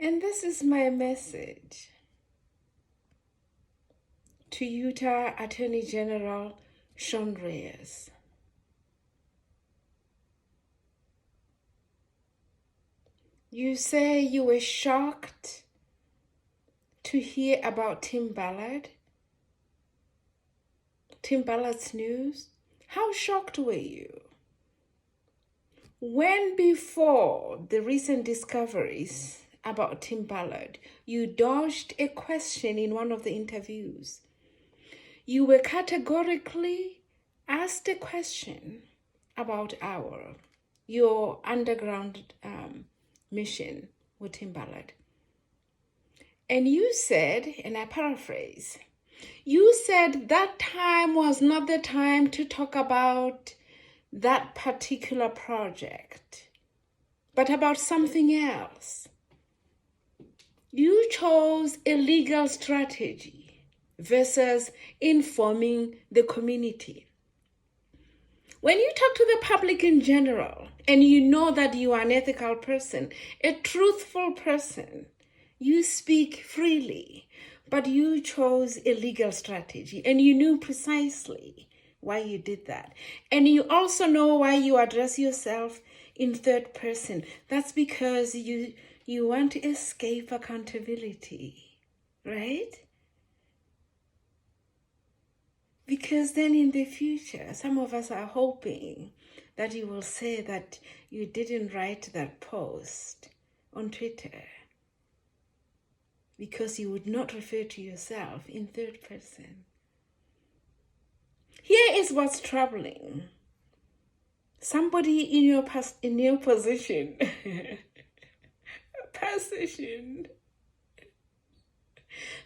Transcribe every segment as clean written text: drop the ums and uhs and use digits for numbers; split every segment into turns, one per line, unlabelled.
And this is my message to Utah Attorney General ReYes. You say you were shocked to hear about Tim Ballard's news. How shocked were you? When before the recent discoveries about Tim Ballard, you dodged a question in one of the interviews. You were categorically asked a question about your underground mission with Tim Ballard. And you said, and I paraphrase, you said that time was not the time to talk about that particular project, but about something else. You chose a legal strategy versus informing the community. When you talk to the public in general, and you know that you are an ethical person, a truthful person, you speak freely, but you chose a legal strategy, and you knew precisely why you did that. And you also know why you address yourself in third person. That's because you want to escape accountability, right? Because then in the future, some of us are hoping that you will say that you didn't write that post on Twitter because you would not refer to yourself in third person. Here is what's troubling. Somebody in your position,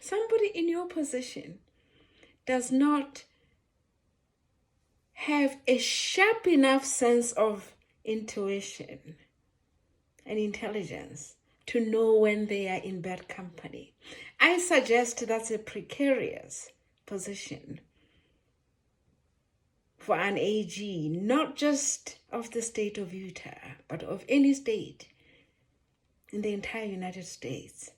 somebody in your position does not have a sharp enough sense of intuition and intelligence to know when they are in bad company. I suggest that's a precarious position for an AG, not just of the state of Utah, but of any state in the entire United States.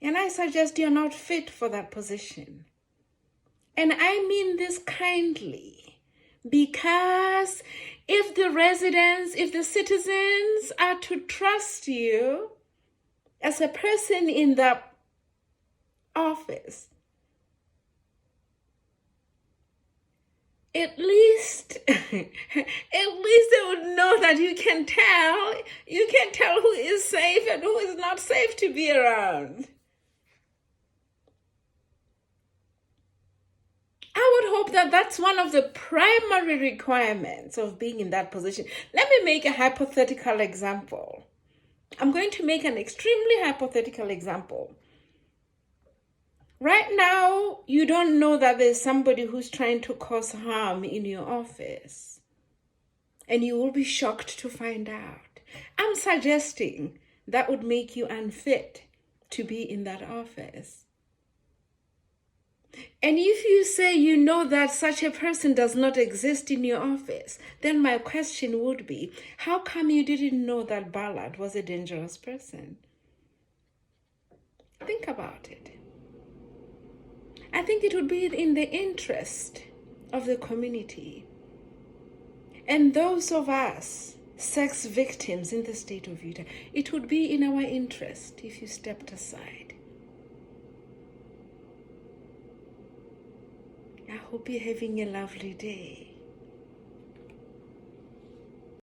And I suggest you're not fit for that position. And I mean this kindly, because if the citizens are to trust you as a person in that office, at least they would know that you can tell who is safe and who is not safe to be around. I would hope that that's one of the primary requirements of being in that position. Let me make a hypothetical example. I'm going to make an extremely hypothetical example. Right now, you don't know that there's somebody who's trying to cause harm in your office, and you will be shocked to find out. I'm suggesting that would make you unfit to be in that office. And if you say you know that such a person does not exist in your office, then my question would be, how come you didn't know that Ballard was a dangerous person? Think about it. I think it would be in the interest of the community and those of us, sex victims in the state of Utah, it would be in our interest if you stepped aside. I hope you're having a lovely day.